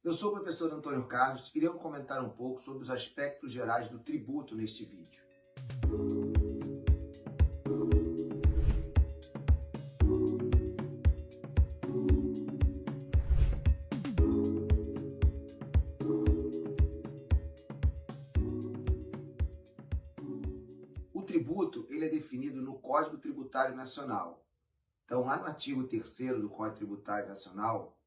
Eu sou o professor Antônio Carlos e queria comentar um pouco sobre os aspectos gerais do tributo neste vídeo. O tributo ele é definido no Código Tributário Nacional. Então, lá no artigo 3º do Código Tributário Nacional,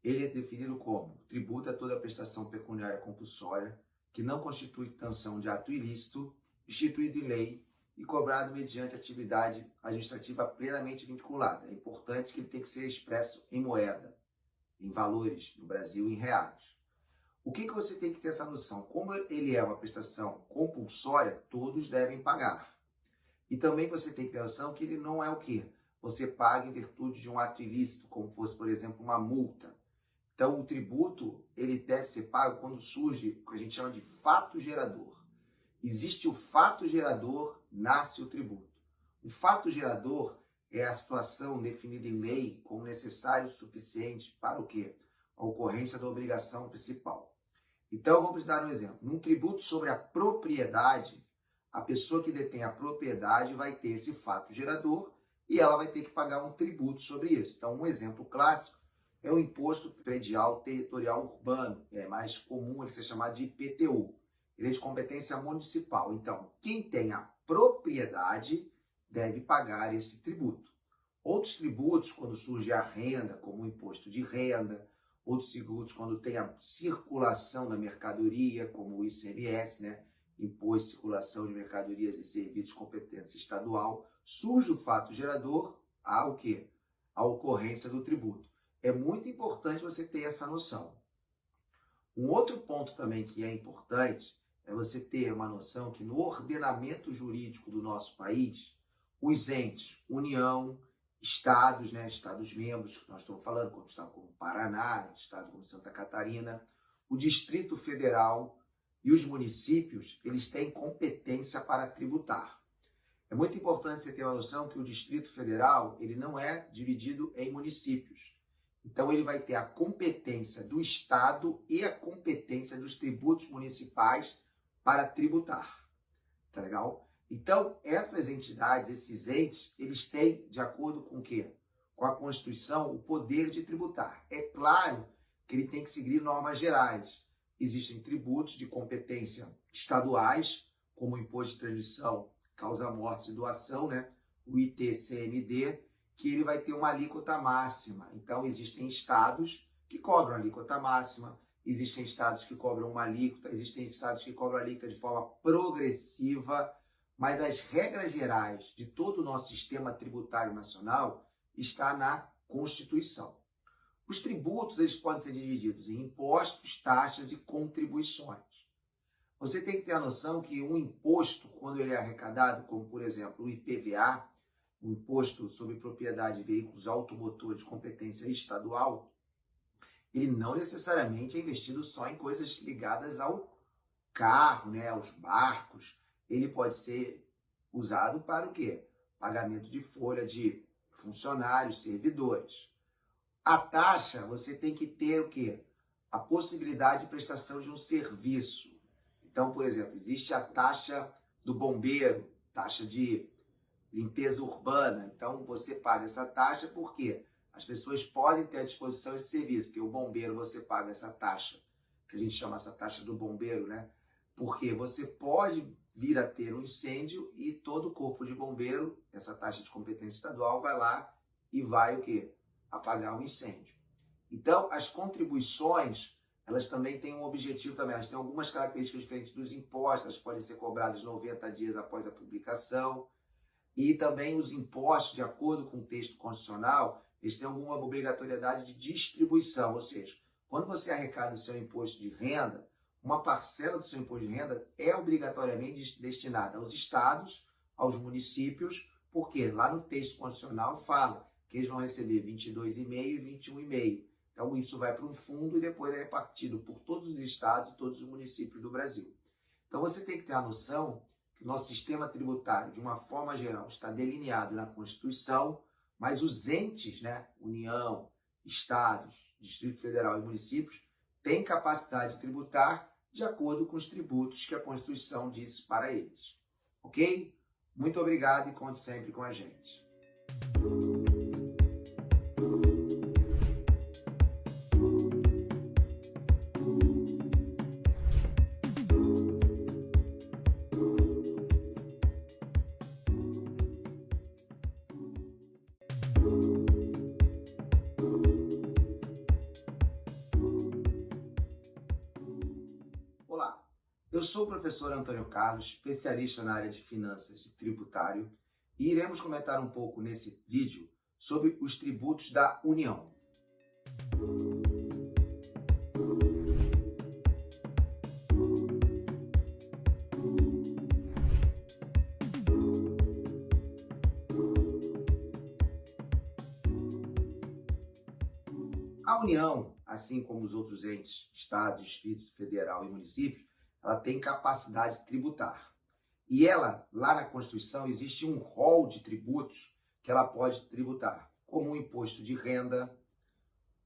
ele é definido como: tributo é toda prestação pecuniária compulsória que não constitui sanção de ato ilícito, instituído em lei e cobrado mediante atividade administrativa plenamente vinculada. É importante que ele tem que ser expresso em moeda, em valores no Brasil, em reais. O que você tem que ter essa noção? Como ele é uma prestação compulsória, todos devem pagar. E também você tem que ter noção que ele não é o quê? Você paga em virtude de um ato ilícito, como fosse, por exemplo, uma multa. Então, o tributo ele deve ser pago quando surge o que a gente chama de fato gerador. Existe o fato gerador, nasce o tributo. O fato gerador é a situação definida em lei como necessário o suficiente para o quê? A ocorrência da obrigação principal. Então, vamos dar um exemplo. Num tributo sobre a propriedade, a pessoa que detém a propriedade vai ter esse fato gerador e ela vai ter que pagar um tributo sobre isso. Então, um exemplo clássico é o Imposto Predial Territorial Urbano, é mais comum ele ser chamado de IPTU. Ele é de competência municipal. Então, quem tem a propriedade deve pagar esse tributo. Outros tributos, quando surge a renda, como o imposto de renda, outros tributos quando tem a circulação da mercadoria, como o ICMS, né? Imposto de Circulação de Mercadorias e Serviços de Competência Estadual, surge o fato gerador, há o quê? A ocorrência do tributo. É muito importante você ter essa noção. Um outro ponto também que é importante é você ter uma noção que no ordenamento jurídico do nosso país, os entes, União, estados, né, estados-membros, que nós estamos falando, como estado como Paraná, estado como Santa Catarina, o Distrito Federal e os municípios, eles têm competência para tributar. É muito importante você ter uma noção que o Distrito Federal, ele não é dividido em municípios. Então, ele vai ter a competência do Estado e a competência dos tributos municipais para tributar. Tá legal? Então, essas entidades, esses entes, eles têm, de acordo com o quê? Com a Constituição, o poder de tributar. É claro que ele tem que seguir normas gerais. Existem tributos de competência estaduais, como o Imposto de Transmissão, Causa-Mortes e Doação, né? O ITCMD, que ele vai ter uma alíquota máxima. Então, existem estados que cobram alíquota máxima, existem estados que cobram uma alíquota, existem estados que cobram alíquota de forma progressiva, mas as regras gerais de todo o nosso sistema tributário nacional está na Constituição. Os tributos eles podem ser divididos em impostos, taxas e contribuições. Você tem que ter a noção que um imposto, quando ele é arrecadado, como por exemplo o IPVA, o Imposto sobre Propriedade de Veículos Automotores de competência estadual, ele não necessariamente é investido só em coisas ligadas ao carro, né, aos barcos. Ele pode ser usado para o quê? Pagamento de folha de funcionários, servidores. A taxa, você tem que ter o quê? A possibilidade de prestação de um serviço. Então, por exemplo, existe a taxa do bombeiro, taxa de limpeza urbana. Então, você paga essa taxa porque as pessoas podem ter à disposição esse serviço, porque o bombeiro você paga essa taxa, que a gente chama essa taxa do bombeiro, né? Porque você pode vir a ter um incêndio e todo o corpo de bombeiro, essa taxa de competência estadual, vai lá e vai o quê? Apagar o incêndio. Então, as contribuições, elas também têm um objetivo também, elas têm algumas características diferentes dos impostos, elas podem ser cobradas 90 dias após a publicação, e também os impostos, de acordo com o texto constitucional, eles têm alguma obrigatoriedade de distribuição, ou seja, quando você arrecada o seu imposto de renda, uma parcela do seu imposto de renda é obrigatoriamente destinada aos estados, aos municípios, porque lá no texto constitucional fala que eles vão receber 22,5% e 21,5%. Então isso vai para um fundo e depois é repartido por todos os estados e todos os municípios do Brasil. Então você tem que ter a noção que o nosso sistema tributário, de uma forma geral, está delineado na Constituição, mas os entes, né, União, estados, Distrito Federal e municípios, têm capacidade de tributar de acordo com os tributos que a Constituição diz para eles. Ok? Muito obrigado e conte sempre com a gente. Olá, eu sou o professor Antônio Carlos, especialista na área de finanças e tributário, e iremos comentar um pouco nesse vídeo sobre os tributos da União. A União, assim como os outros entes, Estado, Distrito Federal e municípios, ela tem capacidade de tributar. E ela, lá na Constituição, existe um rol de tributos que ela pode tributar, como o imposto de renda,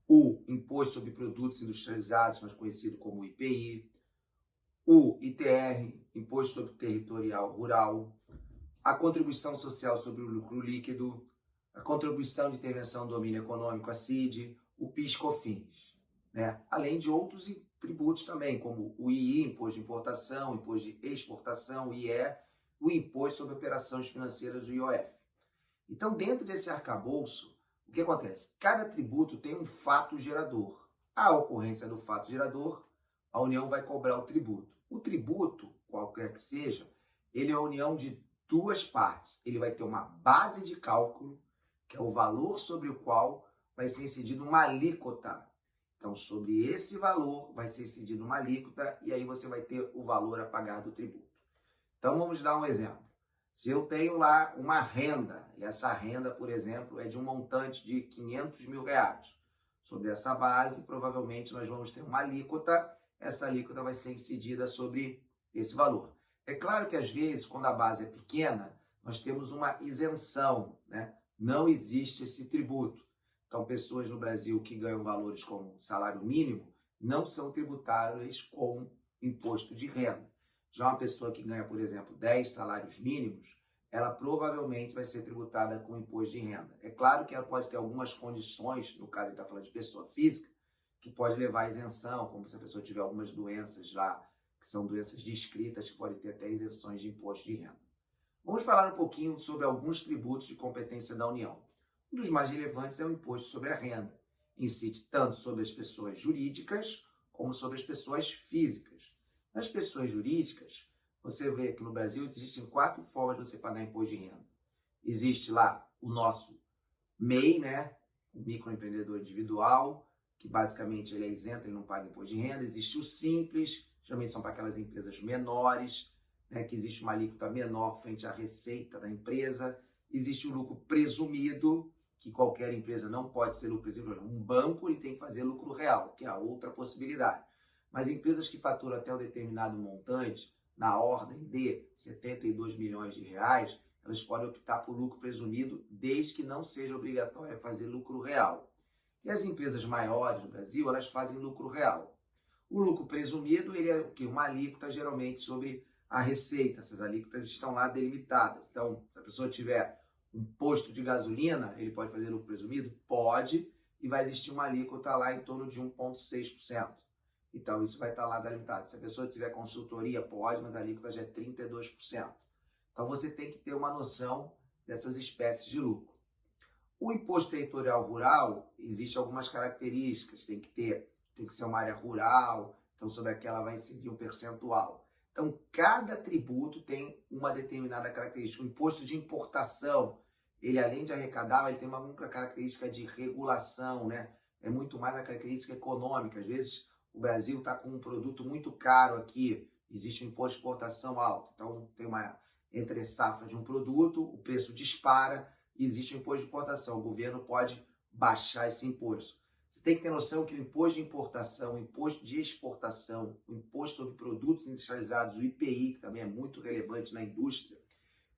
o imposto sobre produtos industrializados, mais conhecido como IPI, o ITR, imposto sobre territorial rural, a contribuição social sobre o lucro líquido, a contribuição de intervenção do domínio econômico, a CID, o PIS/COFINS, né? Além de outros tributos também, como o II, imposto de importação, imposto de exportação, o IE, o imposto sobre operações financeiras, o IOF. Então, dentro desse arcabouço, o que acontece? Cada tributo tem um fato gerador. À ocorrência do fato gerador, a União vai cobrar o tributo. O tributo, qualquer que seja, ele é a união de duas partes. Ele vai ter uma base de cálculo, que é o valor sobre o qual vai ser incidida uma alíquota. Então, sobre esse valor vai ser incidida uma alíquota e aí você vai ter o valor a pagar do tributo. Então, vamos dar um exemplo. Se eu tenho lá uma renda, e essa renda, por exemplo, é de um montante de R$500 mil, sobre essa base, provavelmente nós vamos ter uma alíquota, essa alíquota vai ser incidida sobre esse valor. É claro que, às vezes, quando a base é pequena, nós temos uma isenção, né? Não existe esse tributo. Então, pessoas no Brasil que ganham valores como salário mínimo não são tributáveis com imposto de renda. Já uma pessoa que ganha, por exemplo, 10 salários mínimos, ela provavelmente vai ser tributada com imposto de renda. É claro que ela pode ter algumas condições, no caso ele está falando de pessoa física, que pode levar à isenção, como se a pessoa tiver algumas doenças lá, que são doenças descritas, que podem ter até isenções de imposto de renda. Vamos falar um pouquinho sobre alguns tributos de competência da União. Um dos mais relevantes é o imposto sobre a renda. Incide tanto sobre as pessoas jurídicas como sobre as pessoas físicas. Nas pessoas jurídicas, você vê que no Brasil existem 4 formas de você pagar imposto de renda. Existe lá o nosso MEI, né? O microempreendedor individual, que basicamente ele é isento, ele não paga imposto de renda. Existe o Simples, geralmente são para aquelas empresas menores, né? Que existe uma alíquota menor frente à receita da empresa. Existe o lucro presumido, que qualquer empresa não pode ser lucro presumido. Um banco ele tem que fazer lucro real, que é a outra possibilidade. Mas empresas que faturam até um determinado montante, na ordem de 72 milhões de reais, elas podem optar por lucro presumido, desde que não seja obrigatório fazer lucro real. E as empresas maiores do Brasil, elas fazem lucro real. O lucro presumido, ele é o quê? Uma alíquota geralmente sobre a receita. Essas alíquotas estão lá delimitadas. Então, se a pessoa tiver um posto de gasolina, ele pode fazer lucro presumido? Pode, e vai existir uma alíquota lá em torno de 1,6%. Então, isso vai estar lá delimitado. Se a pessoa tiver consultoria, pode, mas a alíquota já é 32%. Então, você tem que ter uma noção dessas espécies de lucro. O imposto territorial rural, existe algumas características. Tem que ser uma área rural, então sobre aquela vai incidir um percentual. Então, cada tributo tem uma determinada característica. O imposto de importação, ele além de arrecadar, ele tem uma única característica de regulação, né? É muito mais a característica econômica. Às vezes, o Brasil está com um produto muito caro aqui, existe um imposto de exportação alto. Então, tem uma entre-safra de um produto, o preço dispara, e existe um imposto de importação. O governo pode baixar esse imposto. Você tem que ter noção que o imposto de importação, o imposto de exportação, o imposto sobre produtos industrializados, o IPI, que também é muito relevante na indústria,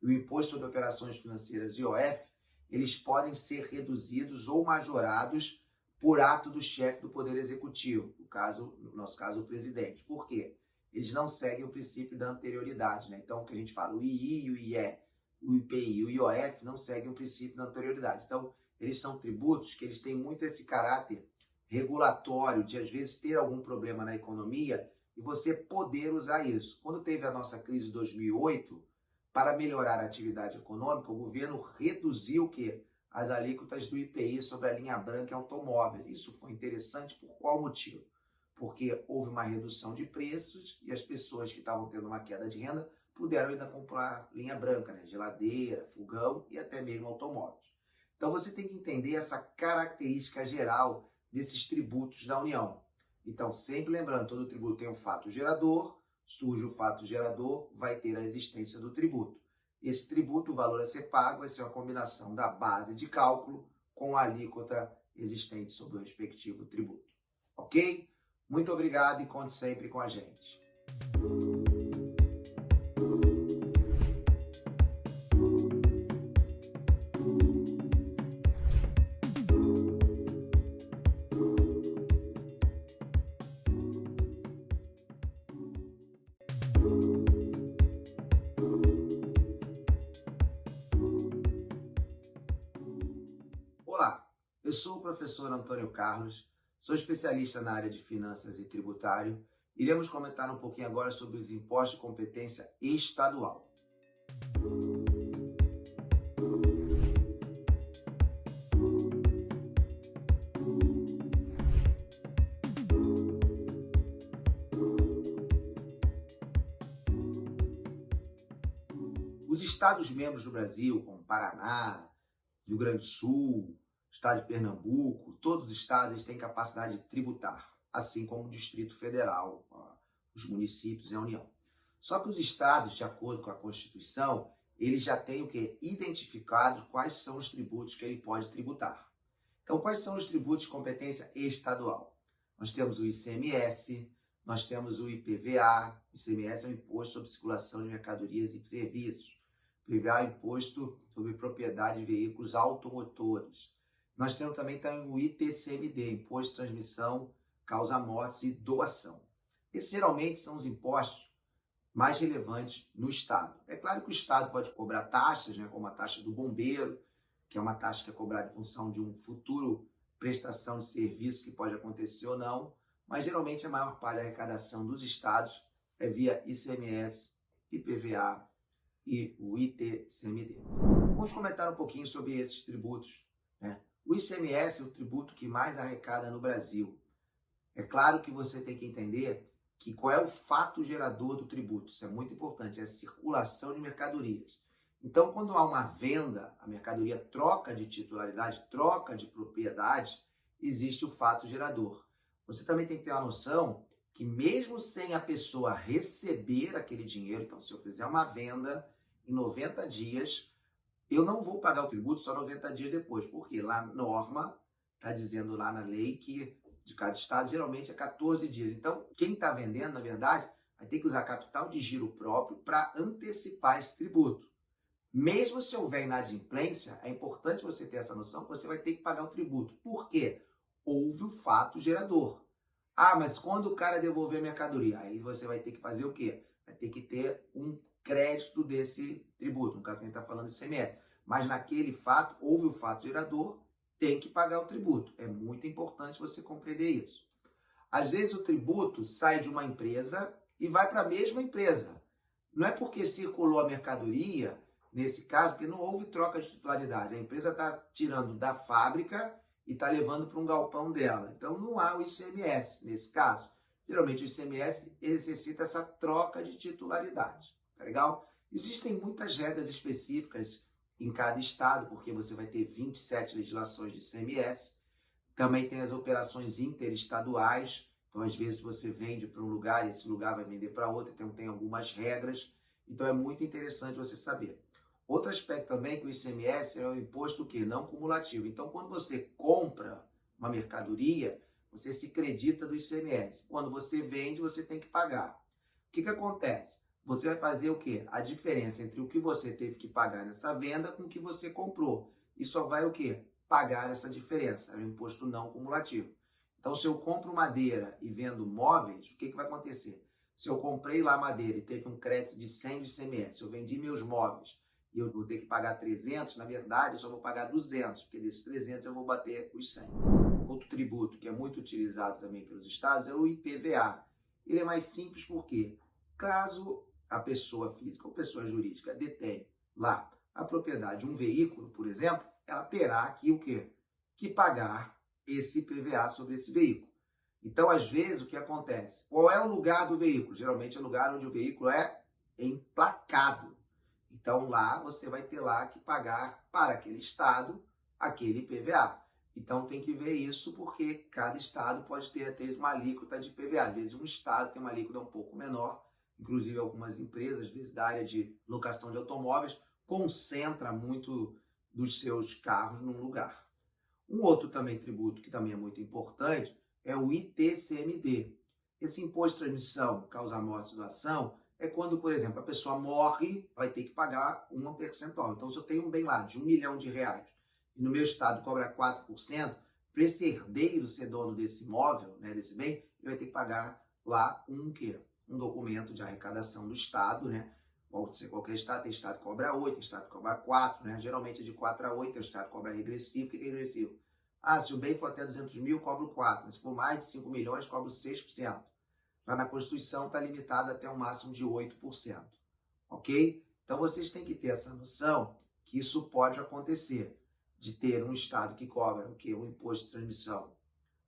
e o imposto sobre operações financeiras, IOF, eles podem ser reduzidos ou majorados por ato do chefe do Poder Executivo, no nosso caso, o presidente. Por quê? Eles não seguem o princípio da anterioridade, né? Então, o que a gente fala, o II, o IE, o IPI, o IOF não seguem o princípio da anterioridade. Então, eles são tributos que eles têm muito esse caráter regulatório de, às vezes, ter algum problema na economia e você poder usar isso. Quando teve a nossa crise de 2008, para melhorar a atividade econômica, o governo reduziu o quê? As alíquotas do IPI sobre a linha branca e automóveis. Isso foi interessante por qual motivo? Porque houve uma redução de preços e as pessoas que estavam tendo uma queda de renda puderam ainda comprar linha branca, né? Geladeira, fogão e até mesmo automóveis. Então você tem que entender essa característica geral desses tributos da União. Então, sempre lembrando, todo tributo tem um fato gerador, surge o fato gerador, vai ter a existência do tributo. Esse tributo, o valor a ser pago, vai ser uma combinação da base de cálculo com a alíquota existente sobre o respectivo tributo. Ok? Muito obrigado e conte sempre com a gente. Olá, eu sou o professor Antônio Carlos, sou especialista na área de finanças e tributário. Iremos comentar um pouquinho agora sobre os impostos de competência estadual. Os estados membros do Brasil, como Paraná, Rio Grande do Sul, Estado de Pernambuco, todos os estados têm capacidade de tributar, assim como o Distrito Federal, os municípios e a União. Só que os estados, de acordo com a Constituição, eles já têm o quê? Identificado quais são os tributos que ele pode tributar. Então, quais são os tributos de competência estadual? Nós temos o ICMS, nós temos o IPVA, o ICMS é o Imposto sobre Circulação de Mercadorias e Serviços, o IPVA é o Imposto sobre Propriedade de Veículos Automotores. Nós temos também o ITCMD, Imposto de Transmissão, Causa Mortes e Doação. Esses geralmente são os impostos mais relevantes no Estado. É claro que o Estado pode cobrar taxas, né, como a taxa do bombeiro, que é uma taxa que é cobrada em função de um futuro prestação de serviço que pode acontecer ou não, mas geralmente a maior parte da arrecadação dos estados é via ICMS, IPVA e o ITCMD. Vamos comentar um pouquinho sobre esses tributos, né? O ICMS é o tributo que mais arrecada no Brasil. É claro que você tem que entender que qual é o fato gerador do tributo. Isso é muito importante, é a circulação de mercadorias. Então, quando há uma venda, a mercadoria troca de titularidade, troca de propriedade, existe o fato gerador. Você também tem que ter uma noção que mesmo sem a pessoa receber aquele dinheiro, então se eu fizer uma venda em 90 dias, eu não vou pagar o tributo só 90 dias depois, porque lá a norma está dizendo lá na lei que de cada estado geralmente é 14 dias. Então, quem está vendendo, na verdade, vai ter que usar capital de giro próprio para antecipar esse tributo. Mesmo se houver inadimplência, é importante você ter essa noção que você vai ter que pagar o tributo. Por quê? Houve o fato gerador. Ah, mas quando o cara devolver a mercadoria, aí você vai ter que fazer o quê? Vai ter que ter um crédito desse tributo. No caso, a gente está falando de ICMS. Mas naquele fato, houve o fato gerador, tem que pagar o tributo. É muito importante você compreender isso. Às vezes o tributo sai de uma empresa e vai para a mesma empresa. Não é porque circulou a mercadoria, nesse caso, porque não houve troca de titularidade. A empresa está tirando da fábrica e está levando para um galpão dela. Então não há o ICMS nesse caso. Geralmente o ICMS necessita essa troca de titularidade. Tá legal? Existem muitas regras específicas em cada estado, porque você vai ter 27 legislações de ICMS. Também tem as operações interestaduais. Então, às vezes, você vende para um lugar e esse lugar vai vender para outro. Então, tem algumas regras. Então, é muito interessante você saber. Outro aspecto também é que o ICMS é um imposto que não cumulativo. Então, quando você compra uma mercadoria, você se credita do ICMS. Quando você vende, você tem que pagar. O que acontece? Você vai fazer o quê? A diferença entre o que você teve que pagar nessa venda com o que você comprou. E só vai o quê? pagar essa diferença, é um imposto não cumulativo. Então, se eu compro madeira e vendo móveis, o que vai acontecer? Se eu comprei lá madeira e teve um crédito de 100 de ICMS, eu vendi meus móveis e eu vou ter que pagar 300, na verdade, eu só vou pagar 200, porque desses 300 eu vou bater os 100. Outro tributo que é muito utilizado também pelos estados é o IPVA. Ele é mais simples porque, caso a pessoa física ou pessoa jurídica detém lá a propriedade de um veículo, por exemplo, ela terá aqui o quê? Que pagar esse IPVA sobre esse veículo. Então, às vezes, o que acontece? Qual é o lugar do veículo? Geralmente é o lugar onde o veículo é emplacado. Então, lá você vai ter lá que pagar para aquele estado aquele IPVA. Então, tem que ver isso porque cada estado pode ter até uma alíquota de IPVA. Às vezes, um estado tem uma alíquota um pouco menor, inclusive algumas empresas, às vezes da área de locação de automóveis, concentra muito dos seus carros num lugar. Um outro também tributo que também é muito importante é o ITCMD. Esse imposto de transmissão, causa morte e doação, é quando, por exemplo, a pessoa morre, vai ter que pagar uma percentual. Então, se eu tenho um bem lá de R$1 milhão e no meu estado cobra 4%, para esse herdeiro ser dono desse imóvel, né, desse bem, ele vai ter que pagar lá um quê? Um documento de arrecadação do estado, né? Pode ser qualquer estado, tem estado que cobra 8, tem estado que cobra 4, né? Geralmente é de 4 a 8, tem o estado que cobra regressivo. O que é regressivo? Ah, se o bem for até 200 mil, cobro 4, mas se for mais de 5 milhões, cobro 6%. Lá na Constituição está limitado até um máximo de 8%, ok? Então vocês têm que ter essa noção que isso pode acontecer, de ter um estado que cobra o quê? Um imposto de transmissão,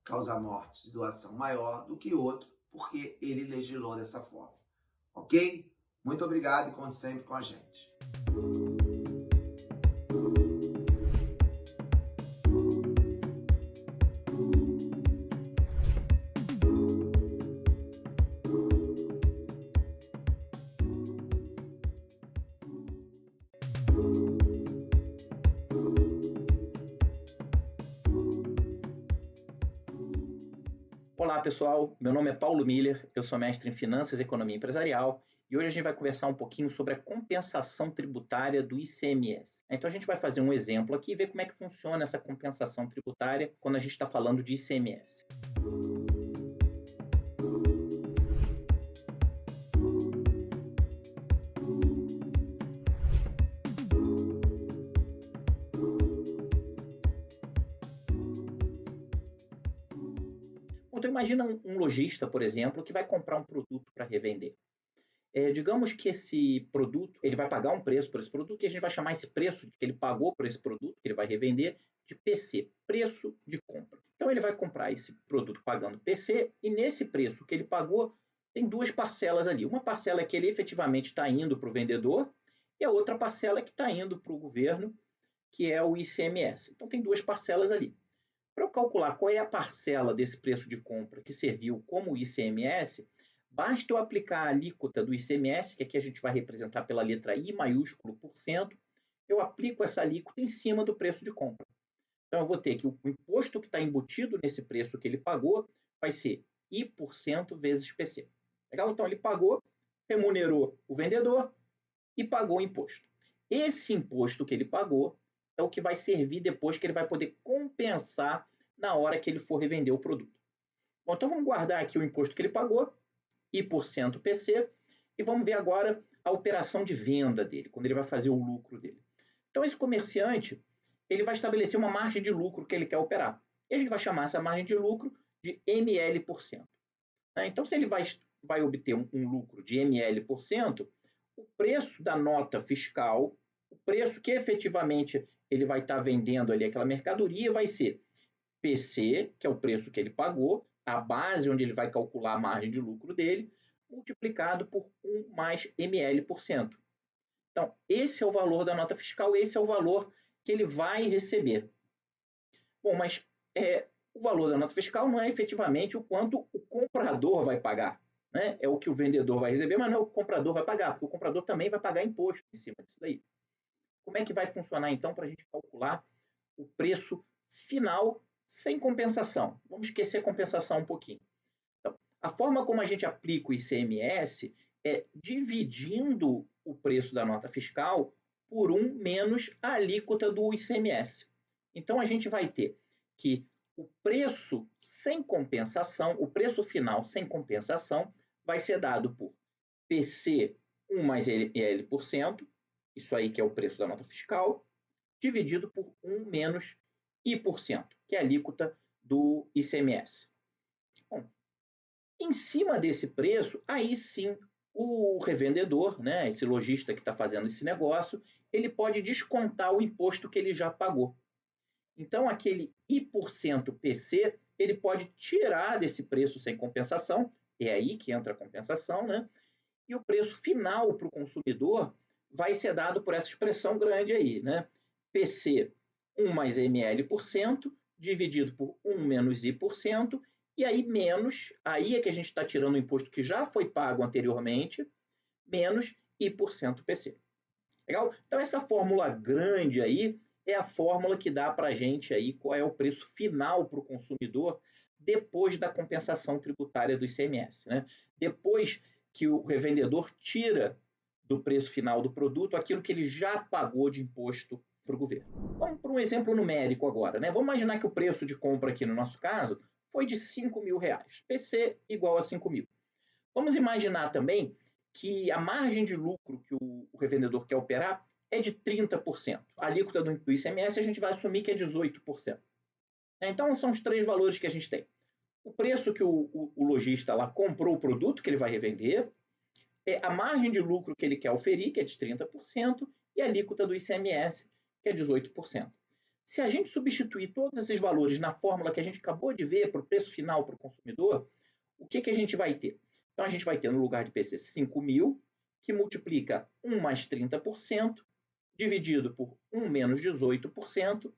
causa mortes e doação maior do que outro, porque ele legislou dessa forma, ok? Muito obrigado e conte sempre com a gente. Olá, pessoal. Meu nome é Paulo Miller, eu sou mestre em Finanças e Economia Empresarial e hoje a gente vai conversar um pouquinho sobre a compensação tributária do ICMS. Então, a gente vai fazer um exemplo aqui e ver como é que funciona essa compensação tributária quando a gente está falando de ICMS. Então, imagina um lojista, por exemplo, que vai comprar um produto para revender. Digamos que esse produto, ele vai pagar um preço por esse produto, e a gente vai chamar esse preço que ele pagou por esse produto, que ele vai revender, de PC, preço de compra. Então, ele vai comprar esse produto pagando PC, e nesse preço que ele pagou, tem duas parcelas ali. Uma parcela que ele efetivamente está indo para o vendedor, e a outra parcela que está indo para o governo, que é o ICMS. Então, tem duas parcelas ali. Para eu calcular qual é a parcela desse preço de compra que serviu como ICMS, basta eu aplicar a alíquota do ICMS, que aqui a gente vai representar pela letra I maiúsculo por cento, eu aplico essa alíquota em cima do preço de compra. Então, eu vou ter que o imposto que está embutido nesse preço que ele pagou vai ser I por cento vezes PC. Legal? Então, ele pagou, remunerou o vendedor e pagou o imposto. Esse imposto que ele pagou é o que vai servir depois que ele vai poder compensar na hora que ele for revender o produto. Bom, então vamos guardar aqui o imposto que ele pagou, I por cento PC, e vamos ver agora a operação de venda dele, quando ele vai fazer o lucro dele. Então, esse comerciante, ele vai estabelecer uma margem de lucro que ele quer operar. E a gente vai chamar essa margem de lucro de ML por cento. Então, se ele vai obter um lucro de ML por cento, o preço da nota fiscal, o preço que efetivamente ele vai estar vendendo ali aquela mercadoria vai ser PC, que é o preço que ele pagou, a base onde ele vai calcular a margem de lucro dele, multiplicado por 1 mais ML por cento. Então, esse é o valor da nota fiscal, esse é o valor que ele vai receber. Bom, mas o valor da nota fiscal não é efetivamente o quanto o comprador vai pagar. Né? É o que o vendedor vai receber, mas não é o que o comprador vai pagar, porque o comprador também vai pagar imposto em cima disso daí. Como é que vai funcionar, então, para a gente calcular o preço final sem compensação? Vamos esquecer a compensação um pouquinho. Então, a forma como a gente aplica o ICMS é dividindo o preço da nota fiscal por 1 menos a alíquota do ICMS. Então, a gente vai ter que o preço sem compensação, o preço final sem compensação, vai ser dado por PC 1 mais IL%, isso aí que é o preço da nota fiscal, dividido por 1 menos I%, que é a alíquota do ICMS. Bom, em cima desse preço, aí sim o revendedor, né, esse lojista que está fazendo esse negócio, ele pode descontar o imposto que ele já pagou. Então, aquele I% PC, ele pode tirar desse preço sem compensação, é aí que entra a compensação, né? E o preço final para o consumidor vai ser dado por essa expressão grande aí, né? PC 1 mais ml% dividido por 1 menos I%, e aí menos, aí é que a gente está tirando o imposto que já foi pago anteriormente, menos I% PC. Legal? Então, essa fórmula grande aí é a fórmula que dá para a gente aí qual é o preço final para o consumidor depois da compensação tributária do ICMS, né? Depois que o revendedor tira do preço final do produto aquilo que ele já pagou de imposto para o governo. Vamos para um exemplo numérico agora, né? Vamos imaginar que o preço de compra aqui no nosso caso foi de R$5.000, PC igual a 5.000. Vamos imaginar também que a margem de lucro que o revendedor quer operar é de 30%. A alíquota do ICMS a gente vai assumir que é 18%. Então, são os três valores que a gente tem. O preço que o lojista lá comprou o produto que ele vai revender, a margem de lucro que ele quer oferir, que é de 30%, e a alíquota do ICMS, que é 18%. Se a gente substituir todos esses valores na fórmula que a gente acabou de ver para o preço final para o consumidor, o que a gente vai ter? Então, a gente vai ter no lugar de PC 5.000, que multiplica 1 mais 30%, dividido por 1 menos 18%,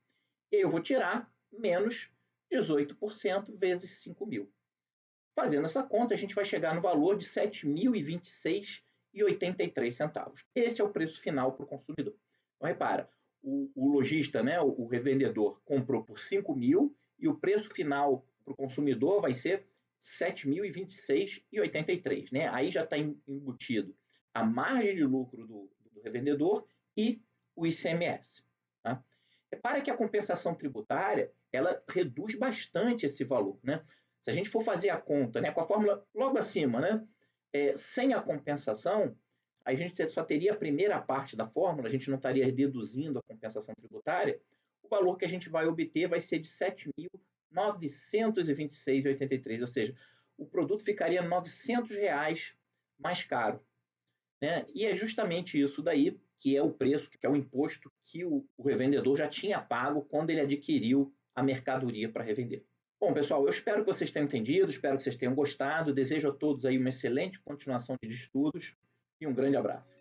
e aí eu vou tirar menos 18% vezes 5.000. Fazendo essa conta, a gente vai chegar no valor de R$ 7.026,83. Esse é o preço final para o consumidor. Então, repara, o lojista, né, o revendedor, comprou por 5.000 e o preço final para o consumidor vai ser R$ 7.026,83. Né? Aí já está embutido a margem de lucro do revendedor e o ICMS. Tá? Repara que a compensação tributária ela reduz bastante esse valor. Né? Se a gente for fazer a conta, né, com a fórmula logo acima, né, sem a compensação, a gente só teria a primeira parte da fórmula, a gente não estaria deduzindo a compensação tributária, o valor que a gente vai obter vai ser de R$ 7.926,83, ou seja, o produto ficaria R$ 900 mais caro. Né? E é justamente isso daí que é o preço, que é o imposto que o revendedor já tinha pago quando ele adquiriu a mercadoria para revender. Bom, pessoal, eu espero que vocês tenham entendido, espero que vocês tenham gostado. Desejo a todos aí uma excelente continuação de estudos e um grande abraço.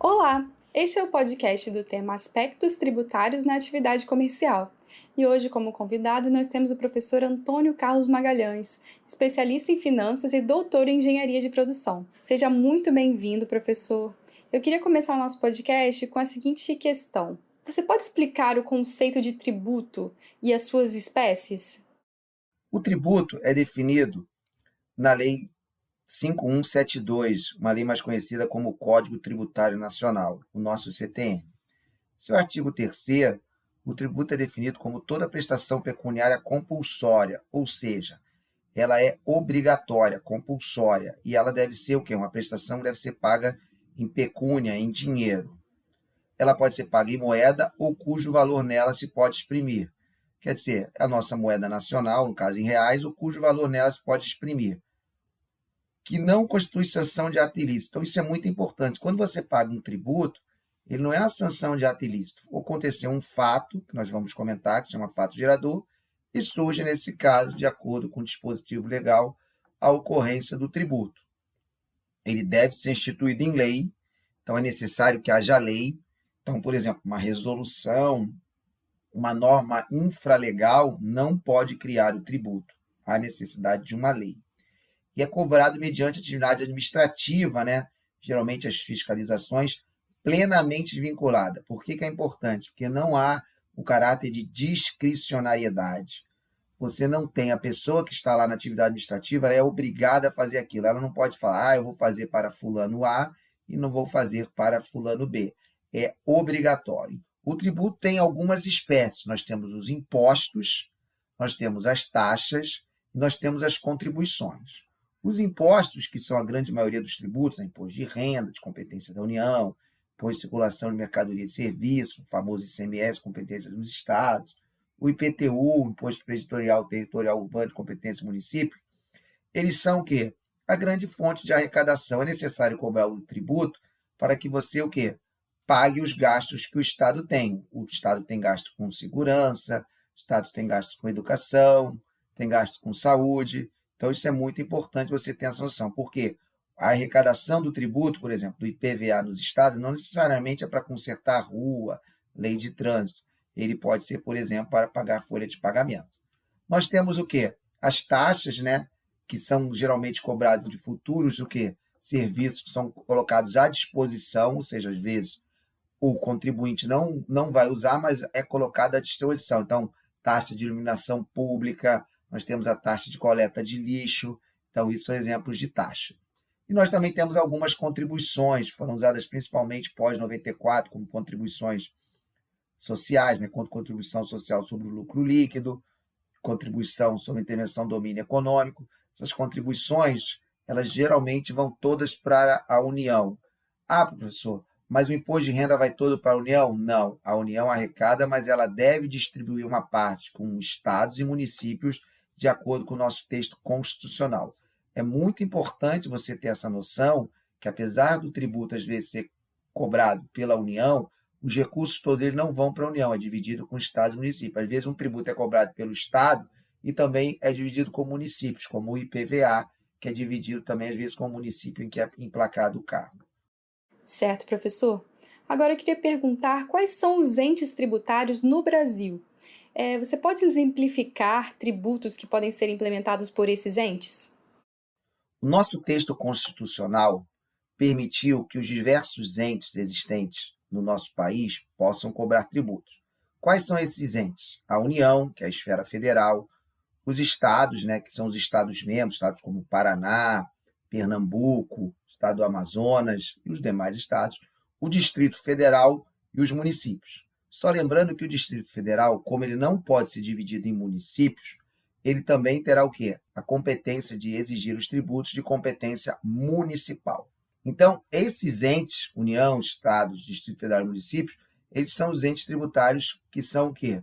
Olá, este é o podcast do tema Aspectos Tributários na Atividade Comercial. E hoje, como convidado, nós temos o professor Antônio Carlos Magalhães, especialista em finanças e doutor em engenharia de produção. Seja muito bem-vindo, professor. Eu queria começar o nosso podcast com a seguinte questão. Você pode explicar o conceito de tributo e as suas espécies? O tributo é definido na Lei 5172, uma lei mais conhecida como Código Tributário Nacional, o nosso CTN. Seu artigo 3º, o tributo é definido como toda prestação pecuniária compulsória, ou seja, ela é obrigatória, compulsória, e ela deve ser o quê? Uma prestação que deve ser paga em pecúnia, em dinheiro. Ela pode ser paga em moeda ou cujo valor nela se pode exprimir. Quer dizer, a nossa moeda nacional, no caso em reais, ou cujo valor nela se pode exprimir, que não constitui sanção de ato ilícito. Então, isso é muito importante. Quando você paga um tributo, ele não é a sanção de ato ilícito. Aconteceu um fato, que nós vamos comentar, que se chama fato gerador, e surge, nesse caso, de acordo com o dispositivo legal, a ocorrência do tributo. Ele deve ser instituído em lei, então é necessário que haja lei. Então, por exemplo, uma resolução uma norma infralegal não pode criar o tributo. Há necessidade de uma lei. E é cobrado mediante atividade administrativa, né? Geralmente as fiscalizações plenamente vinculada. Por que é importante? Porque não há o caráter de discricionariedade. Você não tem a pessoa que está lá na atividade administrativa, ela é obrigada a fazer aquilo. Ela não pode falar, eu vou fazer para fulano A e não vou fazer para fulano B. É obrigatório. O tributo tem algumas espécies. Nós temos os impostos, nós temos as taxas e nós temos as contribuições. Os impostos, que são a grande maioria dos tributos, imposto de renda, de competência da União, imposto de circulação de mercadoria e de serviço, o famoso ICMS, competência dos estados, o IPTU, Imposto Preditorial Territorial Urbano de competência do município, eles são o quê? A grande fonte de arrecadação. É necessário cobrar o tributo para que você o quê? Pague os gastos que o Estado tem. O Estado tem gasto com segurança, o Estado tem gasto com educação, tem gasto com saúde. Então, isso é muito importante você ter essa noção. Por quê? A arrecadação do tributo, por exemplo, do IPVA nos estados, não necessariamente é para consertar a rua, lei de trânsito. Ele pode ser, por exemplo, para pagar a folha de pagamento. Nós temos o quê? As taxas, né, que são geralmente cobradas de futuros, o quê? Serviços que são colocados à disposição, ou seja, às vezes o contribuinte não vai usar, mas é colocado à disposição. Então, taxa de iluminação pública, nós temos a taxa de coleta de lixo, então isso são exemplos de taxa. E nós também temos algumas contribuições, foram usadas principalmente pós-94, como contribuições sociais, né, contribuição social sobre o lucro líquido, contribuição sobre intervenção do domínio econômico. Essas contribuições, elas geralmente vão todas para a União. Ah, professor, mas o imposto de renda vai todo para a União? Não, a União arrecada, mas ela deve distribuir uma parte com estados e municípios de acordo com o nosso texto constitucional. É muito importante você ter essa noção que, apesar do tributo às vezes ser cobrado pela União, os recursos todos eles não vão para a União, é dividido com estados e municípios. Às vezes um tributo é cobrado pelo Estado e também é dividido com municípios, como o IPVA, que é dividido também às vezes com o município em que é emplacado o cargo. Certo, professor. Agora eu queria perguntar quais são os entes tributários no Brasil. Você pode exemplificar tributos que podem ser implementados por esses entes? O nosso texto constitucional permitiu que os diversos entes existentes no nosso país possam cobrar tributos. Quais são esses entes? A União, que é a esfera federal, os estados, né, que são os estados-membros, estados como Paraná, Pernambuco, estado do Amazonas e os demais estados, o Distrito Federal e os municípios. Só lembrando que o Distrito Federal, como ele não pode ser dividido em municípios, ele também terá o quê? A competência de exigir os tributos de competência municipal. Então, esses entes, União, Estados, Distrito Federal e municípios, eles são os entes tributários que são o quê?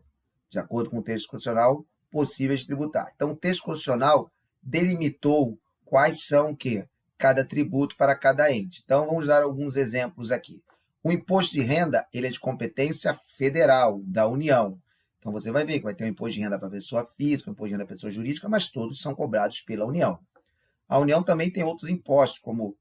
De acordo com o texto constitucional, possíveis de tributar. Então, o texto constitucional delimitou quais são o quê? Cada tributo para cada ente. Então, vamos dar alguns exemplos aqui. O imposto de renda, ele é de competência federal, da União. Então, você vai ver que vai ter um imposto de renda para pessoa física, um imposto de renda para pessoa jurídica, mas todos são cobrados pela União. A União também tem outros impostos, como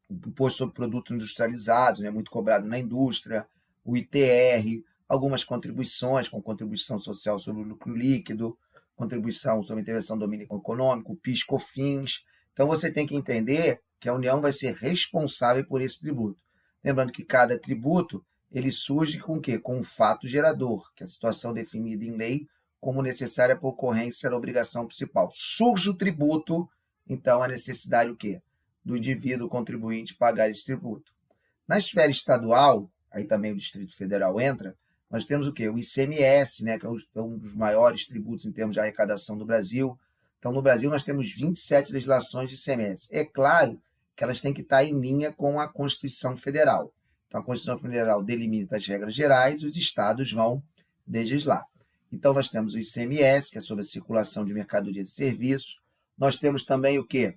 o imposto sobre produtos industrializados, né, muito cobrado na indústria, o ITR, algumas contribuições, como contribuição social sobre o lucro líquido, contribuição sobre intervenção do domínio econômico, PIS, COFINS. Então, você tem que entender que a União vai ser responsável por esse tributo. Lembrando que cada tributo ele surge com o quê? Com um fato gerador, que é a situação definida em lei como necessária para ocorrência da obrigação principal. Surge o tributo, então a necessidade o quê? Do indivíduo contribuinte pagar esse tributo. Na esfera estadual, aí também o Distrito Federal entra, nós temos o quê? O ICMS, né, que é um dos maiores tributos em termos de arrecadação do Brasil. Então, no Brasil, nós temos 27 legislações de ICMS. É claro que elas têm que estar em linha com a Constituição Federal. Então, a Constituição Federal delimita as regras gerais e os estados vão legislar. Então, nós temos o ICMS, que é sobre a circulação de mercadorias e serviços. Nós temos também o quê?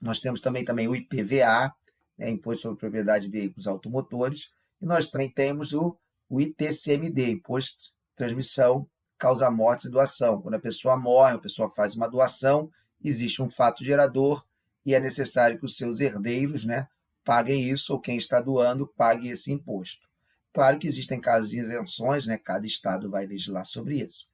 Nós temos também o IPVA, né, Imposto sobre Propriedade de Veículos Automotores, e nós também temos o ITCMD, Imposto de Transmissão, Causa Morte e Doação. Quando a pessoa morre, a pessoa faz uma doação, existe um fato gerador e é necessário que os seus herdeiros, né, paguem isso, ou quem está doando pague esse imposto. Claro que existem casos de isenções, né? Cada estado vai legislar sobre isso.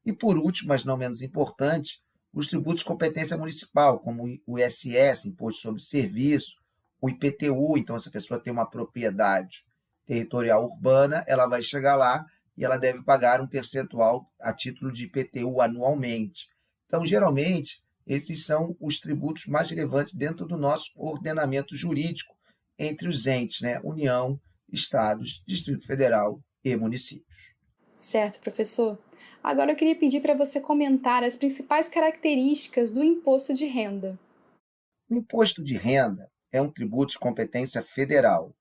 E por último, mas não menos importante, os tributos de competência municipal, como o ISS, Imposto sobre Serviço, o IPTU. Então, se a pessoa tem uma propriedade territorial urbana, ela vai chegar lá e ela deve pagar um percentual a título de IPTU anualmente. Então, geralmente, esses são os tributos mais relevantes dentro do nosso ordenamento jurídico entre os entes, né? União, estados, Distrito Federal e municípios. Certo, professor. Agora eu queria pedir para você comentar as principais características do imposto de renda. O imposto de renda é um tributo de competência federal,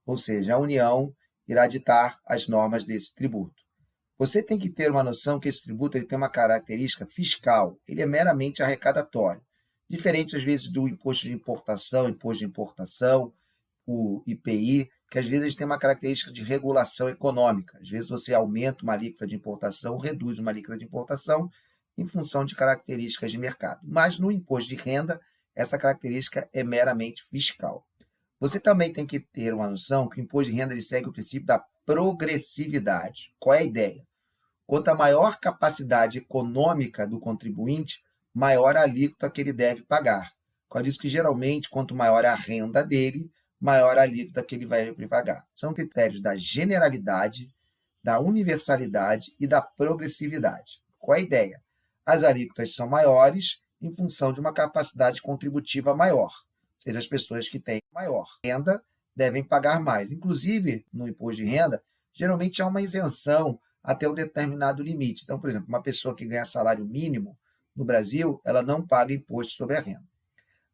ou seja, a União irá ditar as normas desse tributo. Você tem que ter uma noção que esse tributo ele tem uma característica fiscal, ele é meramente arrecadatório, diferente às vezes do imposto de importação, o IPI, que às vezes tem uma característica de regulação econômica. Às vezes você aumenta uma alíquota de importação, reduz uma alíquota de importação em função de características de mercado. Mas no imposto de renda, essa característica é meramente fiscal. Você também tem que ter uma noção que o imposto de renda ele segue o princípio da progressividade. Qual é a ideia? Quanto maior capacidade econômica do contribuinte, maior a alíquota que ele deve pagar. Por isso que, geralmente, quanto maior a renda dele, maior a alíquota que ele vai pagar. São critérios da generalidade, da universalidade e da progressividade. Qual é a ideia? As alíquotas são maiores em função de uma capacidade contributiva maior. Ou seja, as pessoas que têm maior renda devem pagar mais. Inclusive, no imposto de renda, geralmente há uma isenção até um determinado limite. Então, por exemplo, uma pessoa que ganha salário mínimo no Brasil, ela não paga imposto sobre a renda.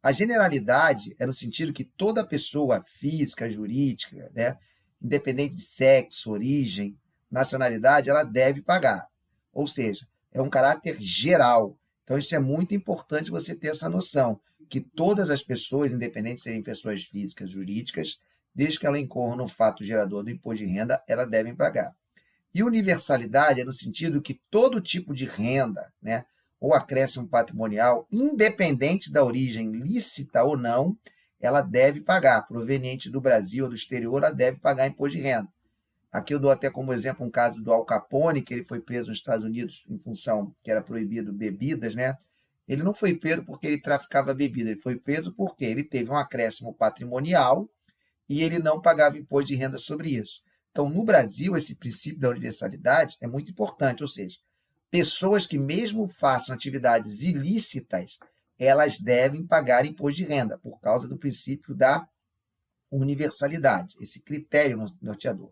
A generalidade é no sentido que toda pessoa física, jurídica, né, independente de sexo, origem, nacionalidade, ela deve pagar. Ou seja, é um caráter geral. Então, isso é muito importante você ter essa noção, que todas as pessoas, independente de serem pessoas físicas, jurídicas, desde que ela incorra no fato gerador do imposto de renda, elas devem pagar. E universalidade é no sentido que todo tipo de renda, né, ou acréscimo patrimonial, independente da origem lícita ou não, ela deve pagar. Proveniente do Brasil ou do exterior, ela deve pagar imposto de renda. Aqui eu dou até como exemplo um caso do Al Capone, que ele foi preso nos Estados Unidos em função que era proibido bebidas, né? Ele não foi preso porque ele traficava bebida, ele foi preso porque ele teve um acréscimo patrimonial e ele não pagava imposto de renda sobre isso. Então, no Brasil, esse princípio da universalidade é muito importante, ou seja, pessoas que mesmo façam atividades ilícitas, elas devem pagar imposto de renda, por causa do princípio da universalidade, esse critério norteador.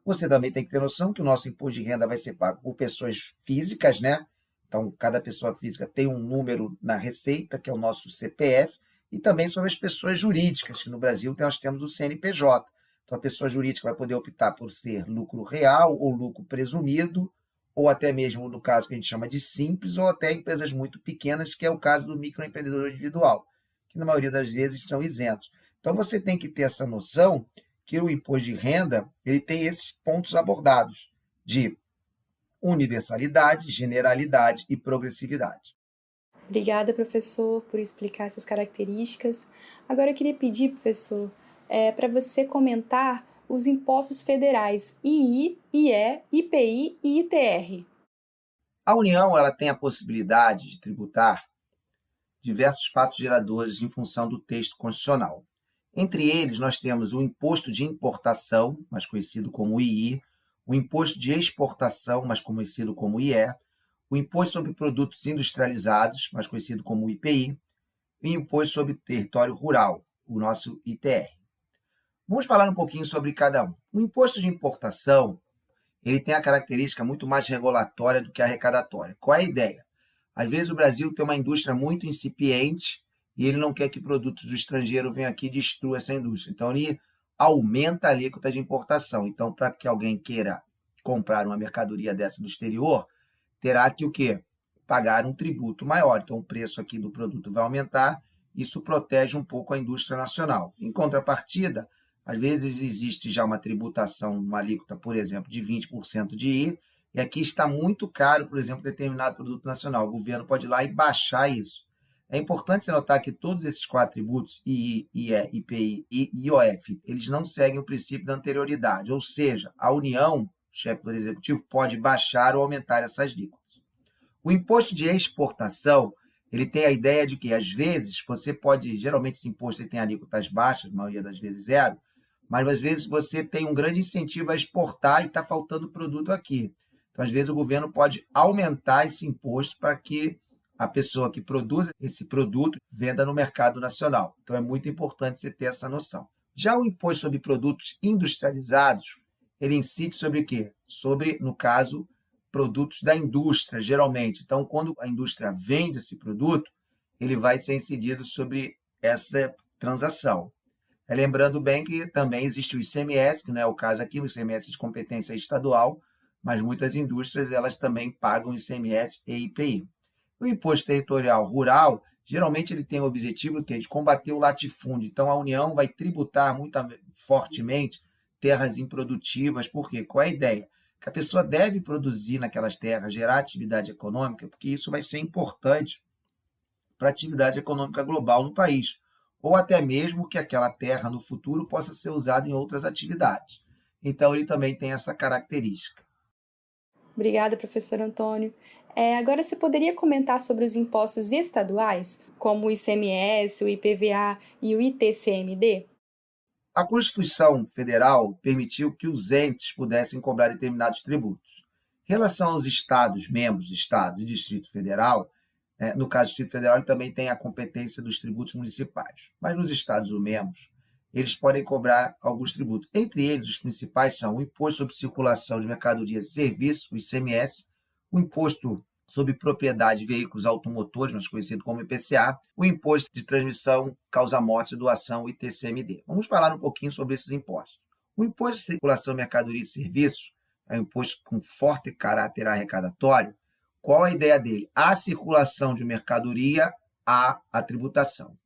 Você também tem que ter noção que o nosso imposto de renda vai ser pago por pessoas físicas, né? Então, cada pessoa física tem um número na receita, que é o nosso CPF, e também sobre as pessoas jurídicas, que no Brasil nós temos o CNPJ. Então, a pessoa jurídica vai poder optar por ser lucro real ou lucro presumido, ou até mesmo no caso que a gente chama de simples, ou até empresas muito pequenas, que é o caso do microempreendedor individual, que na maioria das vezes são isentos. Então, você tem que ter essa noção que o imposto de renda ele tem esses pontos abordados de universalidade, generalidade e progressividade. Obrigada, professor, por explicar essas características. Agora eu queria pedir, professor, para você comentar os impostos federais II, IE, IPI e ITR. A União ela tem a possibilidade de tributar diversos fatos geradores em função do texto constitucional. Entre eles, nós temos o imposto de importação, mais conhecido como II, o imposto de exportação, mais conhecido como IE, o imposto sobre produtos industrializados, mais conhecido como IPI, e o imposto sobre território rural, o nosso ITR. Vamos falar um pouquinho sobre cada um. O imposto de importação, ele tem a característica muito mais regulatória do que arrecadatória. Qual é a ideia? Às vezes o Brasil tem uma indústria muito incipiente e ele não quer que produtos do estrangeiro venham aqui e destruam essa indústria. Então, ele aumenta a alíquota de importação. Então, para que alguém queira comprar uma mercadoria dessa do exterior, terá que o quê? Pagar um tributo maior. Então, o preço aqui do produto vai aumentar. Isso protege um pouco a indústria nacional. Em contrapartida, às vezes existe já uma tributação, uma alíquota, por exemplo, de 20% de I, e aqui está muito caro, por exemplo, determinado produto nacional. O governo pode ir lá e baixar isso. É importante você notar que todos esses 4 tributos, II, IE, IPI e IOF, eles não seguem o princípio da anterioridade, ou seja, a União, o chefe do Executivo, pode baixar ou aumentar essas alíquotas. O imposto de exportação, ele tem a ideia de que, às vezes, você pode, geralmente esse imposto ele tem alíquotas baixas, a maioria das vezes zero, mas às vezes você tem um grande incentivo a exportar e está faltando produto aqui. Então, às vezes, o governo pode aumentar esse imposto para que a pessoa que produz esse produto venda no mercado nacional. Então, é muito importante você ter essa noção. Já o imposto sobre produtos industrializados, ele incide sobre o quê? Sobre, no caso, produtos da indústria, geralmente. Então, quando a indústria vende esse produto, ele vai ser incidido sobre essa transação. Lembrando bem que também existe o ICMS, que não é o caso aqui, o ICMS de competência estadual, mas muitas indústrias elas também pagam ICMS e IPI. O imposto territorial rural, geralmente ele tem o objetivo de combater o latifúndio. Então, a União vai tributar muito fortemente terras improdutivas. Por quê? Qual é a ideia? Que a pessoa deve produzir naquelas terras, gerar atividade econômica, porque isso vai ser importante para a atividade econômica global no país, ou até mesmo que aquela terra no futuro possa ser usada em outras atividades. Então, ele também tem essa característica. Obrigada, professor Antônio. Agora, você poderia comentar sobre os impostos estaduais, como o ICMS, o IPVA e o ITCMD? A Constituição Federal permitiu que os entes pudessem cobrar determinados tributos. Em relação aos estados, membros do Estado e Distrito Federal, no caso do Distrito Federal, ele também tem a competência dos tributos municipais. Mas nos estados membros, eles podem cobrar alguns tributos. Entre eles, os principais são o Imposto sobre Circulação de Mercadorias e Serviços, o ICMS, o Imposto sobre Propriedade de Veículos Automotores, mais conhecido como IPCA, o Imposto de Transmissão, Causa-Mortes e Doação, o ITCMD. Vamos falar um pouquinho sobre esses impostos. O Imposto de Circulação de Mercadorias e Serviços é um imposto com forte caráter arrecadatório. Qual a ideia dele? A circulação de mercadoria, a tributação.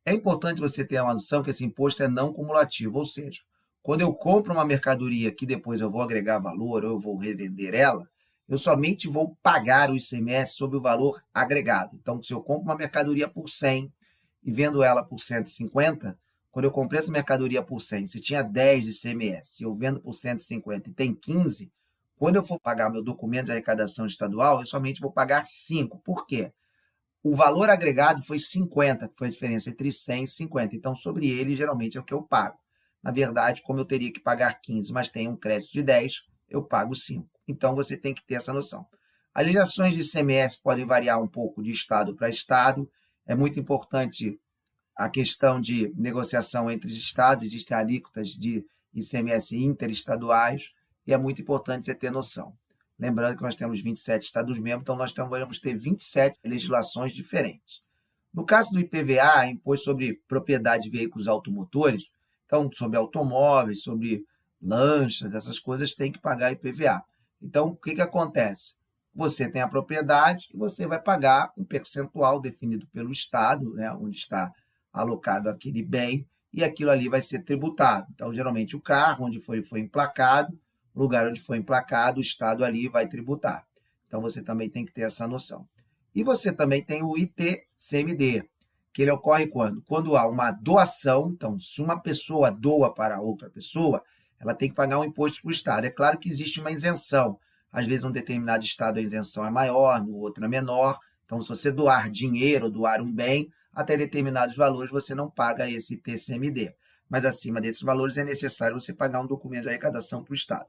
É importante você ter uma noção que esse imposto é não cumulativo, ou seja, quando eu compro uma mercadoria que depois eu vou agregar valor ou eu vou revender ela, eu somente vou pagar o ICMS sobre o valor agregado. Então, se eu compro uma mercadoria por 100 e vendo ela por 150, quando eu comprei essa mercadoria por 100, se tinha 10 de ICMS, e eu vendo por 150 e tem 15, quando eu for pagar meu documento de arrecadação estadual, eu somente vou pagar 5. Por quê? O valor agregado foi 50, que foi a diferença entre 100 e 50. Então, sobre ele, geralmente é o que eu pago. Na verdade, como eu teria que pagar 15, mas tem um crédito de 10, eu pago 5. Então, você tem que ter essa noção. As legislações de ICMS podem variar um pouco de estado para estado. É muito importante a questão de negociação entre os estados. Existem alíquotas de ICMS interestaduais e é muito importante você ter noção. Lembrando que nós temos 27 estados-membros, então nós vamos ter 27 legislações diferentes. No caso do IPVA, Imposto sobre Propriedade de Veículos Automotores, então sobre automóveis, sobre lanchas, essas coisas tem que pagar IPVA. Então, o que acontece? Você tem a propriedade e você vai pagar um percentual definido pelo Estado, onde está alocado aquele bem, e aquilo ali vai ser tributado. Então, geralmente, o carro, onde foi emplacado, o lugar onde foi emplacado, o Estado ali vai tributar. Então, você também tem que ter essa noção. E você também tem o ITCMD, que ele ocorre quando? Quando há uma doação. Então, se uma pessoa doa para outra pessoa, ela tem que pagar um imposto para o Estado. É claro que existe uma isenção. Às vezes, em um determinado estado, a isenção é maior, no outro é menor. Então, se você doar dinheiro, doar um bem, até determinados valores, você não paga esse ITCMD. Mas, acima desses valores, é necessário você pagar um documento de arrecadação para o Estado.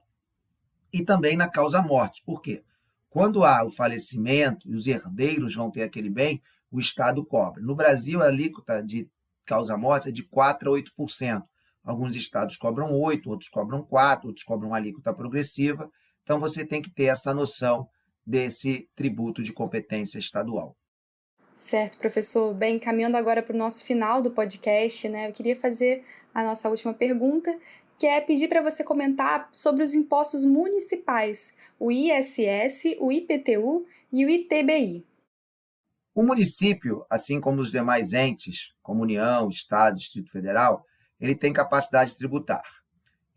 E também na causa-morte. Por quê? Quando há o falecimento e os herdeiros vão ter aquele bem, o Estado cobra. No Brasil, a alíquota de causa-morte é de 4% a 8%. Alguns estados cobram 8%, outros cobram 4%, outros cobram alíquota progressiva. Então, você tem que ter essa noção desse tributo de competência estadual. Certo, professor. Bem, caminhando agora para o nosso final do podcast, eu queria fazer a nossa última pergunta, que é pedir para você comentar sobre os impostos municipais, o ISS, o IPTU e o ITBI. O município, assim como os demais entes, como União, Estado, Distrito Federal, ele tem capacidade de tributar.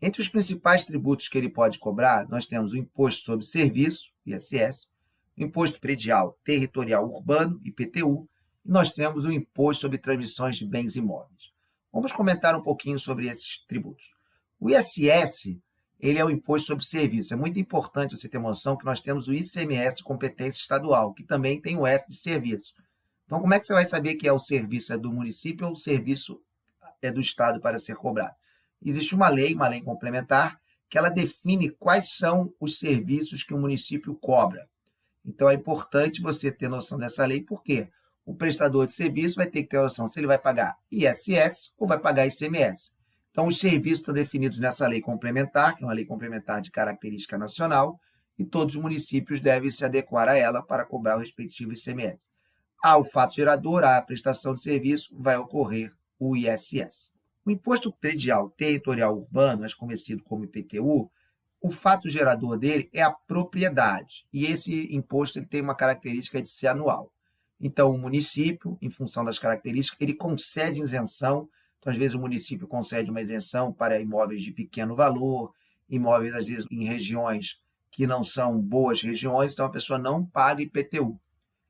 Entre os principais tributos que ele pode cobrar, nós temos o Imposto sobre Serviço, ISS, o Imposto Predial Territorial Urbano, IPTU, e nós temos o imposto sobre transmissões de bens imóveis. Vamos comentar um pouquinho sobre esses tributos. O ISS, ele é o imposto sobre serviços. É muito importante você ter noção que nós temos o ICMS de competência estadual, que também tem o S de serviços. Então, como é que você vai saber que o serviço é do município ou o serviço é do Estado para ser cobrado? Existe uma lei complementar, que ela define quais são os serviços que o município cobra. Então, é importante você ter noção dessa lei, porque o prestador de serviço vai ter que ter noção se ele vai pagar ISS ou vai pagar ICMS. Então, os serviços estão definidos nessa lei complementar, que é uma lei complementar de característica nacional, e todos os municípios devem se adequar a ela para cobrar o respectivo ICMS. Ao fato gerador, à prestação de serviço, vai ocorrer o ISS. O Imposto Predial Territorial Urbano, mais conhecido como IPTU, o fato gerador dele é a propriedade, e esse imposto ele tem uma característica de ser anual. Então, o município, em função das características, ele concede isenção. Então, às vezes, o município concede uma isenção para imóveis de pequeno valor, imóveis, às vezes, em regiões que não são boas regiões, então a pessoa não paga IPTU.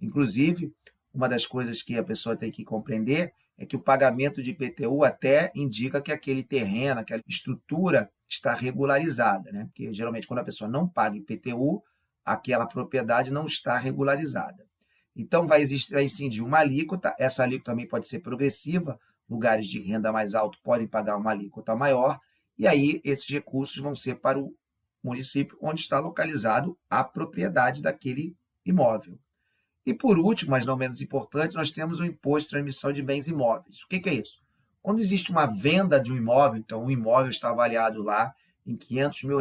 Inclusive, uma das coisas que a pessoa tem que compreender é que o pagamento de IPTU até indica que aquele terreno, aquela estrutura está regularizada, né? Porque, geralmente, quando a pessoa não paga IPTU, aquela propriedade não está regularizada. Então, vai incidir uma alíquota, essa alíquota também pode ser progressiva, lugares de renda mais alta podem pagar uma alíquota maior, e aí esses recursos vão ser para o município onde está localizado a propriedade daquele imóvel. E por último, mas não menos importante, nós temos o imposto de transmissão de bens imóveis. O que é isso? Quando existe uma venda de um imóvel, então um imóvel está avaliado lá em R$500 mil,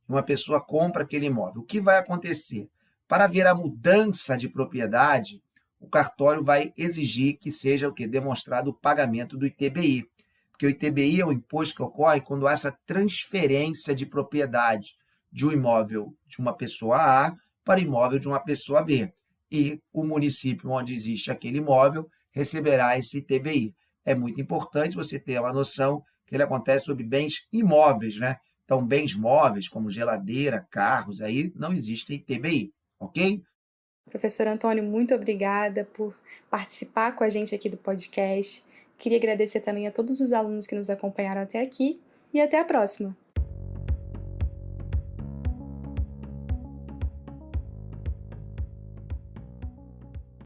uma pessoa compra aquele imóvel, o que vai acontecer? Para haver a mudança de propriedade, o cartório vai exigir que seja o quê? Demonstrado o pagamento do ITBI. Porque o ITBI é o imposto que ocorre quando há essa transferência de propriedade de um imóvel de uma pessoa A para o imóvel de uma pessoa B. E o município onde existe aquele imóvel receberá esse ITBI. É muito importante você ter uma noção que ele acontece sobre bens imóveis, né? Então, bens móveis, como geladeira, carros, aí não existe ITBI, ok? Professor Antônio, muito obrigada por participar com a gente aqui do podcast. Queria agradecer também a todos os alunos que nos acompanharam até aqui e até a próxima.